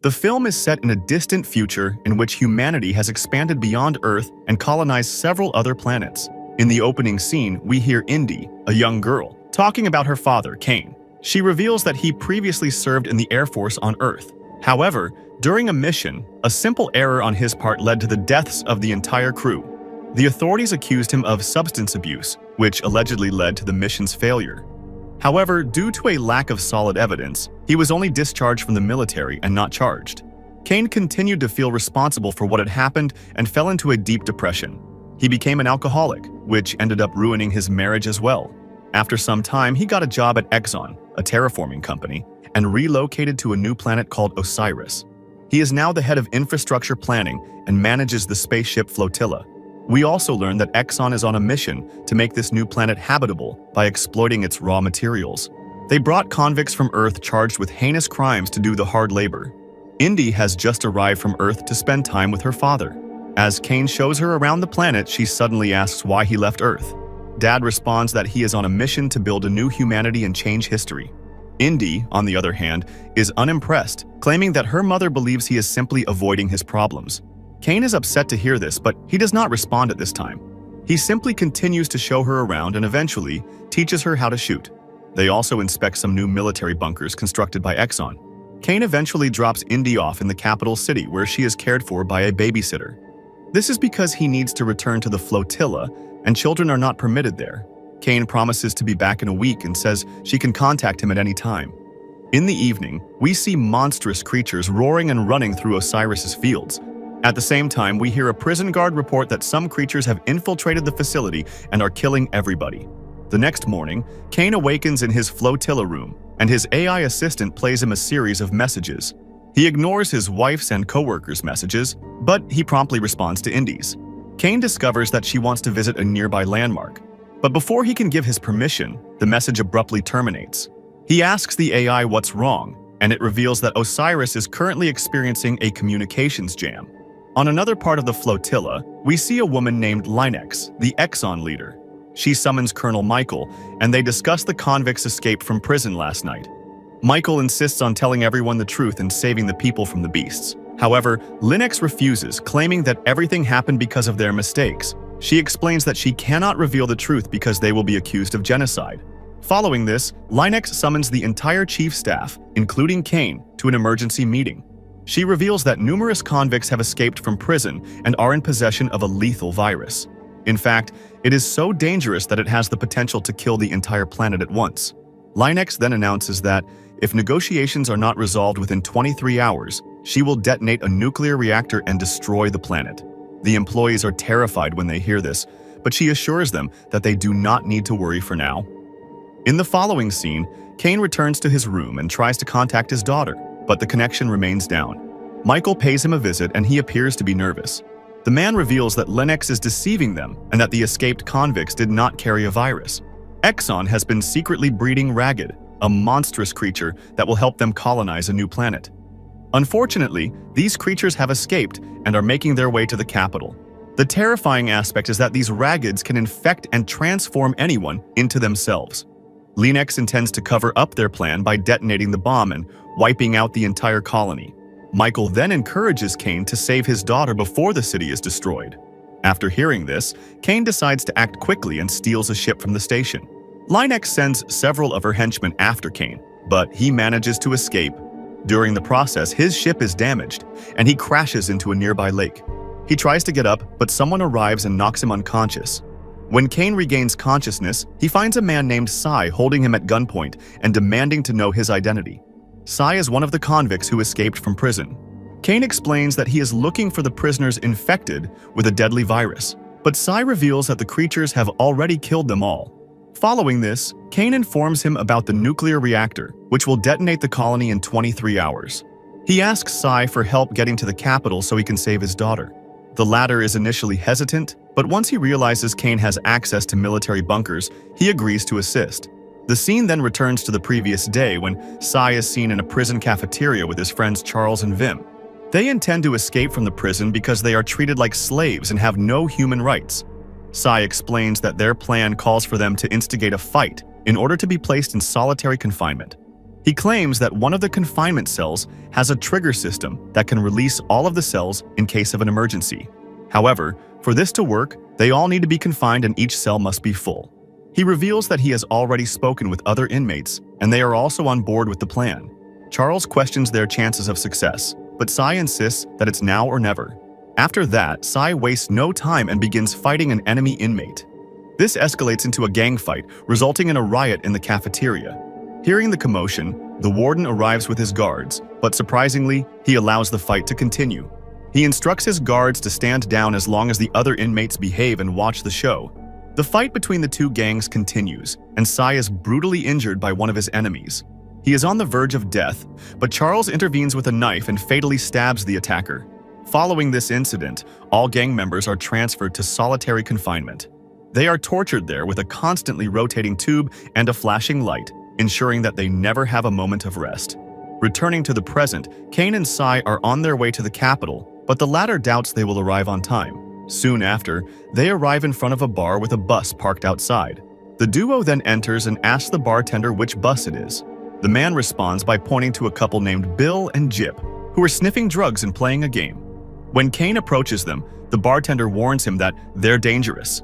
The film is set in a distant future in which humanity has expanded beyond Earth and colonized several other planets. In the opening scene, we hear Indy, a young girl, talking about her father, Cain. She reveals that he previously served in the Air Force on Earth. However, during a mission, a simple error on his part led to the deaths of the entire crew. The authorities accused him of substance abuse, which allegedly led to the mission's failure. However, due to a lack of solid evidence, he was only discharged from the military and not charged. Cain continued to feel responsible for what had happened and fell into a deep depression. He became an alcoholic, which ended up ruining his marriage as well. After some time, he got a job at Exxon, a terraforming company, and relocated to a new planet called Osiris. He is now the head of infrastructure planning and manages the spaceship flotilla. We also learn that Exxon is on a mission to make this new planet habitable by exploiting its raw materials. They brought convicts from Earth charged with heinous crimes to do the hard labor. Indy has just arrived from Earth to spend time with her father. As Cain shows her around the planet, she suddenly asks why he left Earth. Dad responds that he is on a mission to build a new humanity and change history. Indy, on the other hand, is unimpressed, claiming that her mother believes he is simply avoiding his problems. Cain is upset to hear this, but he does not respond at this time. He simply continues to show her around and eventually teaches her how to shoot. They also inspect some new military bunkers constructed by Exxon. Cain eventually drops Indy off in the capital city where she is cared for by a babysitter. This is because he needs to return to the flotilla and children are not permitted there. Cain promises to be back in a week and says she can contact him at any time. In the evening, we see monstrous creatures roaring and running through Osiris's fields. At the same time, we hear a prison guard report that some creatures have infiltrated the facility and are killing everybody. The next morning, Cain awakens in his flotilla room, and his AI assistant plays him a series of messages. He ignores his wife's and co-workers' messages, but he promptly responds to Indy's. Cain discovers that she wants to visit a nearby landmark, but before he can give his permission, the message abruptly terminates. He asks the AI what's wrong, and it reveals that Osiris is currently experiencing a communications jam. On another part of the flotilla, we see a woman named Linex, the Exxon leader. She summons Colonel Michael, and they discuss the convicts' escape from prison last night. Michael insists on telling everyone the truth and saving the people from the beasts. However, Linex refuses, claiming that everything happened because of their mistakes. She explains that she cannot reveal the truth because they will be accused of genocide. Following this, Linex summons the entire chief staff, including Cain, to an emergency meeting. She reveals that numerous convicts have escaped from prison and are in possession of a lethal virus. In fact, it is so dangerous that it has the potential to kill the entire planet at once. Linex then announces that if negotiations are not resolved within 23 hours, she will detonate a nuclear reactor and destroy the planet. The employees are terrified when they hear this, but she assures them that they do not need to worry for now. In the following scene, Cain returns to his room and tries to contact his daughter, but the connection remains down. Michael pays him a visit and he appears to be nervous. The man reveals that Linex is deceiving them and that the escaped convicts did not carry a virus. Exxon has been secretly breeding Ragged, a monstrous creature that will help them colonize a new planet. Unfortunately, these creatures have escaped and are making their way to the capital. The terrifying aspect is that these Raggeds can infect and transform anyone into themselves. Linex intends to cover up their plan by detonating the bomb and wiping out the entire colony. Michael then encourages Cain to save his daughter before the city is destroyed. After hearing this, Cain decides to act quickly and steals a ship from the station. Linex sends several of her henchmen after Cain, but he manages to escape. During the process, his ship is damaged, and he crashes into a nearby lake. He tries to get up, but someone arrives and knocks him unconscious. When Cain regains consciousness, he finds a man named Sci holding him at gunpoint and demanding to know his identity. Sci is one of the convicts who escaped from prison. Cain explains that he is looking for the prisoners infected with a deadly virus, but Sci reveals that the creatures have already killed them all. Following this, Cain informs him about the nuclear reactor, which will detonate the colony in 23 hours. He asks Sci for help getting to the capital so he can save his daughter. The latter is initially hesitant, but once he realizes Cain has access to military bunkers, he agrees to assist. The scene then returns to the previous day when Sci is seen in a prison cafeteria with his friends Charles and Vim. They intend to escape from the prison because they are treated like slaves and have no human rights. Sci explains that their plan calls for them to instigate a fight in order to be placed in solitary confinement. He claims that one of the confinement cells has a trigger system that can release all of the cells in case of an emergency. However, for this to work, they all need to be confined and each cell must be full. He reveals that he has already spoken with other inmates, and they are also on board with the plan. Charles questions their chances of success, but Sci insists that it's now or never. After that, Sci wastes no time and begins fighting an enemy inmate. This escalates into a gang fight, resulting in a riot in the cafeteria. Hearing the commotion, the warden arrives with his guards, but surprisingly, he allows the fight to continue. He instructs his guards to stand down as long as the other inmates behave and watch the show. The fight between the two gangs continues, and Sci is brutally injured by one of his enemies. He is on the verge of death, but Charles intervenes with a knife and fatally stabs the attacker. Following this incident, all gang members are transferred to solitary confinement. They are tortured there with a constantly rotating tube and a flashing light, ensuring that they never have a moment of rest. Returning to the present, Kane and Sci are on their way to the capital, but the latter doubts they will arrive on time. Soon after, they arrive in front of a bar with a bus parked outside. The duo then enters and asks the bartender which bus it is. The man responds by pointing to a couple named Bill and Jip, who are sniffing drugs and playing a game. When Kane approaches them, the bartender warns him that they're dangerous.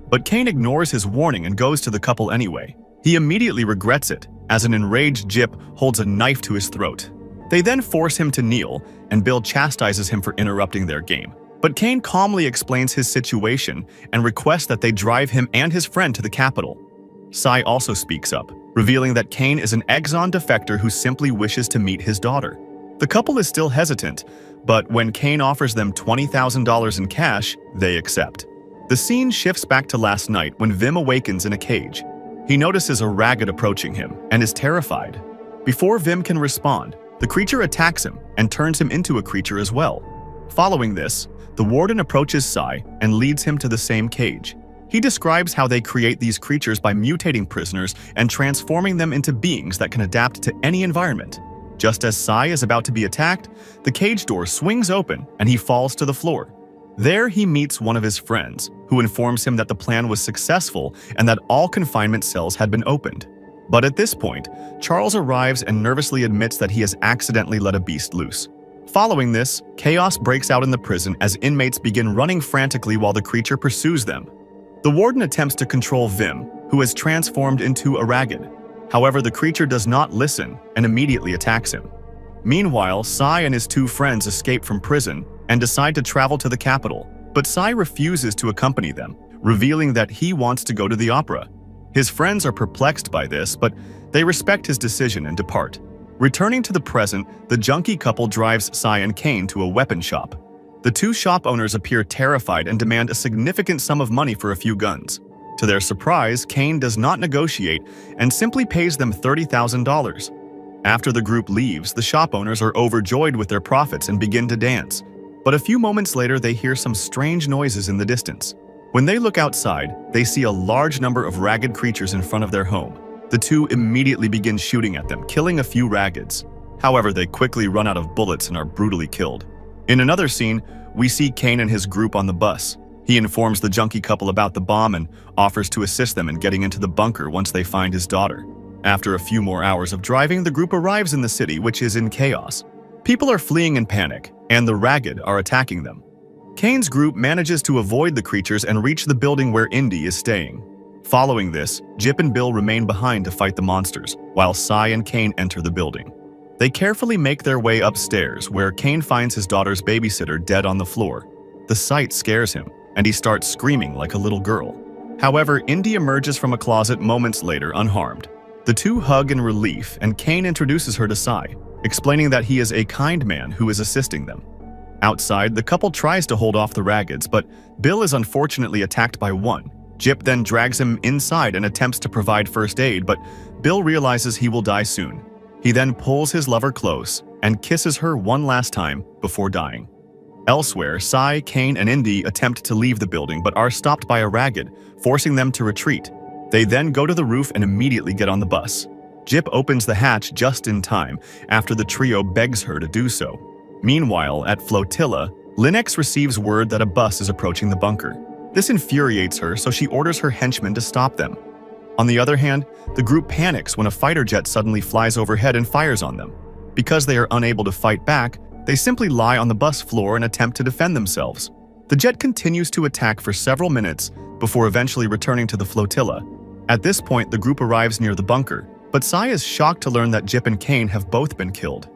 But Kane ignores his warning and goes to the couple anyway. He immediately regrets it, as an enraged Jip holds a knife to his throat. They then force him to kneel, and Bill chastises him for interrupting their game. But Kane calmly explains his situation and requests that they drive him and his friend to the capital. Sci also speaks up, revealing that Kane is an Exxon defector who simply wishes to meet his daughter. The couple is still hesitant, but when Kane offers them $20,000 in cash, they accept. The scene shifts back to last night when Vim awakens in a cage. He notices a ragged approaching him and is terrified. Before Vim can respond, the creature attacks him and turns him into a creature as well. Following this, the warden approaches Sci and leads him to the same cage. He describes how they create these creatures by mutating prisoners and transforming them into beings that can adapt to any environment. Just as Sci is about to be attacked, the cage door swings open and he falls to the floor. There he meets one of his friends, who informs him that the plan was successful and that all confinement cells had been opened. But at this point, Charles arrives and nervously admits that he has accidentally let a beast loose. Following this, chaos breaks out in the prison as inmates begin running frantically while the creature pursues them. The warden attempts to control Vim, who is transformed into a ragged. However, the creature does not listen and immediately attacks him. Meanwhile, Sci and his two friends escape from prison and decide to travel to the capital, but Sci refuses to accompany them, revealing that he wants to go to the opera. His friends are perplexed by this, but they respect his decision and depart. Returning to the present, the junkie couple drives Sci and Kane to a weapon shop. The two shop owners appear terrified and demand a significant sum of money for a few guns. To their surprise, Kane does not negotiate and simply pays them $30,000. After the group leaves, the shop owners are overjoyed with their profits and begin to dance. But a few moments later, they hear some strange noises in the distance. When they look outside, they see a large number of ragged creatures in front of their home. The two immediately begin shooting at them, killing a few raggeds. However, they quickly run out of bullets and are brutally killed. In another scene, we see Kane and his group on the bus. He informs the junkie couple about the bomb and offers to assist them in getting into the bunker once they find his daughter. After a few more hours of driving, the group arrives in the city, which is in chaos. People are fleeing in panic, and the ragged are attacking them. Kane's group manages to avoid the creatures and reach the building where Indy is staying. Following this, Jip and Bill remain behind to fight the monsters, while Sci and Kane enter the building. They carefully make their way upstairs, where Kane finds his daughter's babysitter dead on the floor. The sight scares him, and he starts screaming like a little girl. However, Indy emerges from a closet moments later unharmed. The two hug in relief, and Kane introduces her to Sci, explaining that he is a kind man who is assisting them. Outside, the couple tries to hold off the raggeds, but Bill is unfortunately attacked by one. Jip then drags him inside and attempts to provide first aid, but Bill realizes he will die soon. He then pulls his lover close and kisses her one last time before dying. Elsewhere, Sci, Kane, and Indy attempt to leave the building but are stopped by a ragged, forcing them to retreat. They then go to the roof and immediately get on the bus. Jip opens the hatch just in time after the trio begs her to do so. Meanwhile, at Flotilla, Linux receives word that a bus is approaching the bunker. This infuriates her, so she orders her henchmen to stop them. On the other hand, the group panics when a fighter jet suddenly flies overhead and fires on them. Because they are unable to fight back, they simply lie on the bus floor and attempt to defend themselves. The jet continues to attack for several minutes before eventually returning to the flotilla. At this point, the group arrives near the bunker, but Sci is shocked to learn that Jip and Kane have both been killed.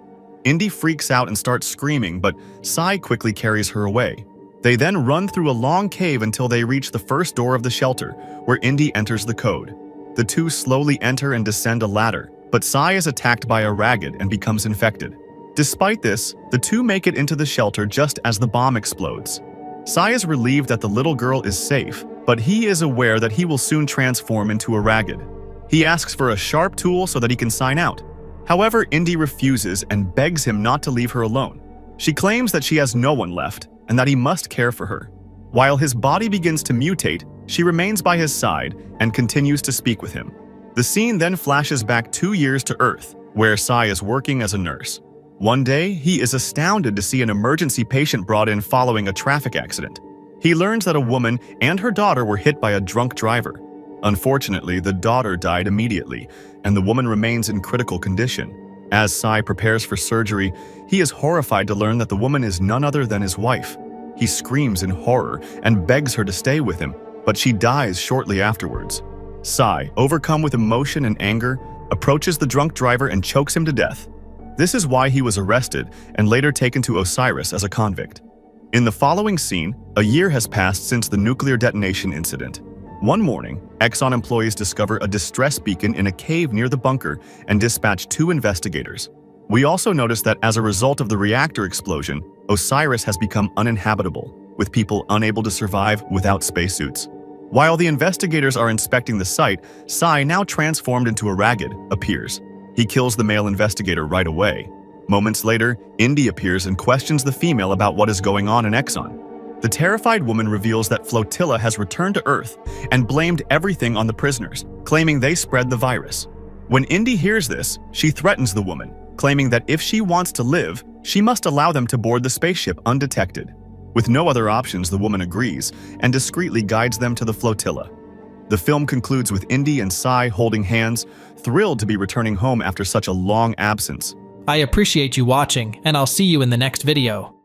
Indy freaks out and starts screaming, but Sci quickly carries her away. They then run through a long cave until they reach the first door of the shelter, where Indy enters the code. The two slowly enter and descend a ladder, but Sci is attacked by a ragged and becomes infected. Despite this, the two make it into the shelter just as the bomb explodes. Sci is relieved that the little girl is safe, but he is aware that he will soon transform into a ragged. He asks for a sharp tool so that he can sign out. However, Indy refuses and begs him not to leave her alone. She claims that she has no one left and that he must care for her. While his body begins to mutate, she remains by his side and continues to speak with him. The scene then flashes back 2 years to Earth, where Sci is working as a nurse. One day, he is astounded to see an emergency patient brought in following a traffic accident. He learns that a woman and her daughter were hit by a drunk driver. Unfortunately, the daughter died immediately, and the woman remains in critical condition. As Sci prepares for surgery, he is horrified to learn that the woman is none other than his wife. He screams in horror and begs her to stay with him, but she dies shortly afterwards. Sci, overcome with emotion and anger, approaches the drunk driver and chokes him to death. This is why he was arrested and later taken to Osiris as a convict. In the following scene, a year has passed since the nuclear detonation incident. One morning, Exxon employees discover a distress beacon in a cave near the bunker and dispatch 2 investigators. We also notice that as a result of the reactor explosion, Osiris has become uninhabitable, with people unable to survive without spacesuits. While the investigators are inspecting the site, Sci, now transformed into a ragged, appears. He kills the male investigator right away. Moments later, Indy appears and questions the female about what is going on in Exxon. The terrified woman reveals that Flotilla has returned to Earth and blamed everything on the prisoners, claiming they spread the virus. When Indy hears this, she threatens the woman, claiming that if she wants to live, she must allow them to board the spaceship undetected. With no other options, the woman agrees and discreetly guides them to the flotilla. The film concludes with Indy and Sci holding hands, thrilled to be returning home after such a long absence. I appreciate you watching, and I'll see you in the next video.